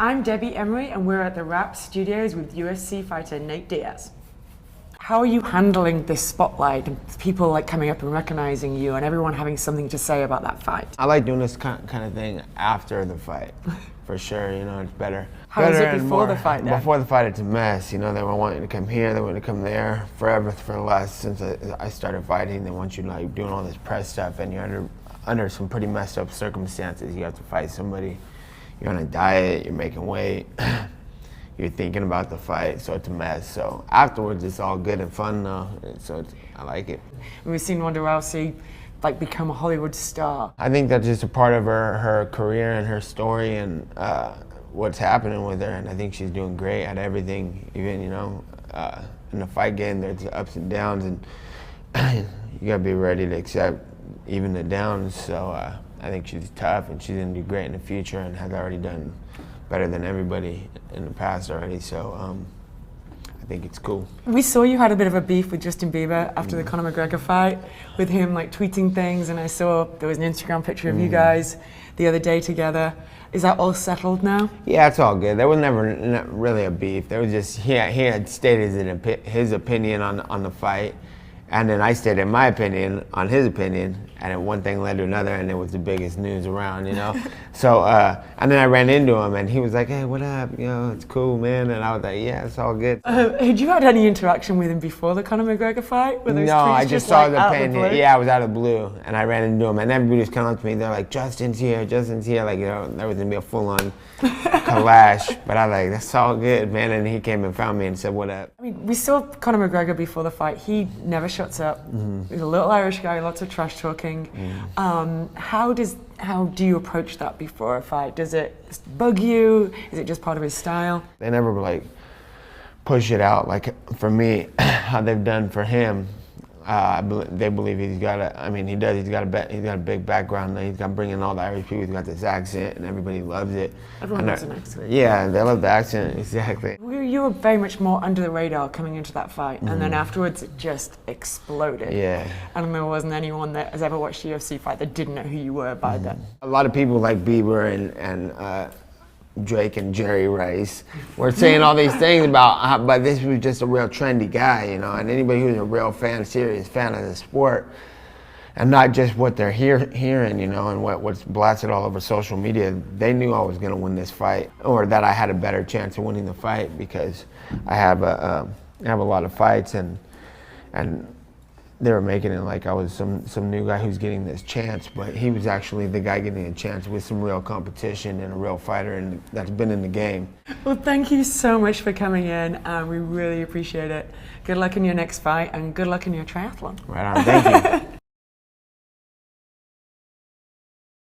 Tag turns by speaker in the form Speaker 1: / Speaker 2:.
Speaker 1: I'm Debbie Emery, and we're at TheWrap studios with UFC fighter Nate Diaz. How are you handling this spotlight and people like coming up and recognizing you and everyone having something to say about that fight?
Speaker 2: I like doing this kind of thing after the fight, for sure. You know, it's better.
Speaker 1: How was it before the fight then?
Speaker 2: Before the fight, it's a mess. You know, they were wanting to come here, they wanted to come there, forever for the last, since I started fighting. They want you like doing all this press stuff, and you're under some pretty messed up circumstances. You have to fight somebody. You're on a diet, you're making weight, you're thinking about the fight, so it's a mess. So afterwards, it's all good and fun though, so I like it.
Speaker 1: We've seen Ronda Rousey like become a Hollywood star.
Speaker 2: I think that's just a part of her career and her story and what's happening with her, and I think she's doing great at everything. Even, you know, in the fight game, there's ups and downs, and you gotta be ready to accept even the downs. So I think she's tough, and she's gonna do great in the future, and has already done better than everybody in the past already. So I think it's cool.
Speaker 1: We saw you had a bit of a beef with Justin Bieber after the Conor McGregor fight, with him like tweeting things, and I saw there was an Instagram picture of you guys the other day together. Is that all settled now?
Speaker 2: Yeah, it's all good. There was never really a beef. There was just he had stated his opinion on the fight, and then I stated my opinion on his opinion, and then one thing led to another, and it was the biggest news around, you know. So, and then I ran into him, and he was like, "Hey, what up? You know, it's cool, man." And I was like, "Yeah, it's all good."
Speaker 1: Had you had any interaction with him before the Conor McGregor fight? Were those
Speaker 2: No,
Speaker 1: tweets
Speaker 2: I just saw
Speaker 1: like,
Speaker 2: the
Speaker 1: out
Speaker 2: opinion.
Speaker 1: of the blue?
Speaker 2: Yeah, I was out of the blue, and I ran into him, and everybody was coming up to me. They're like, "Justin's here, Justin's here." Like, you know, there was gonna be a full-on clash, but I was like, "That's all good, man." And he came and found me and said, "What up?"
Speaker 1: I mean, we saw Conor McGregor before the fight. He never shuts up. He's a little Irish guy, lots of trash talking. How do you approach that before a fight? Does it bug you? Is it just part of his style?
Speaker 2: They never like push it out like for me, how they've done for him. They believe he's got a. I mean, he does. He's got a big background. He's got bringing all the Irish people. He's got this accent, and everybody loves it.
Speaker 1: Everyone loves an accent.
Speaker 2: Yeah, they love the accent. Exactly.
Speaker 1: You were very much more under the radar coming into that fight, and then afterwards it just exploded.
Speaker 2: Yeah.
Speaker 1: And there wasn't anyone that has ever watched a UFC fight that didn't know who you were by then.
Speaker 2: A lot of people like Bieber and Drake and Jerry Rice were saying all these things about, but this was just a real trendy guy, you know, and anybody who's a real fan, serious fan of the sport, and not just what they're hearing, you know, and what's blasted all over social media, they knew I was going to win this fight, or that I had a better chance of winning the fight, because I have a lot of fights, and they were making it like I was some new guy who's getting this chance, but he was actually the guy getting a chance with some real competition and a real fighter that's been in the game.
Speaker 1: Well, thank you so much for coming in. We really appreciate it. Good luck in your next fight, and good luck in your triathlon.
Speaker 2: Right on, thank you.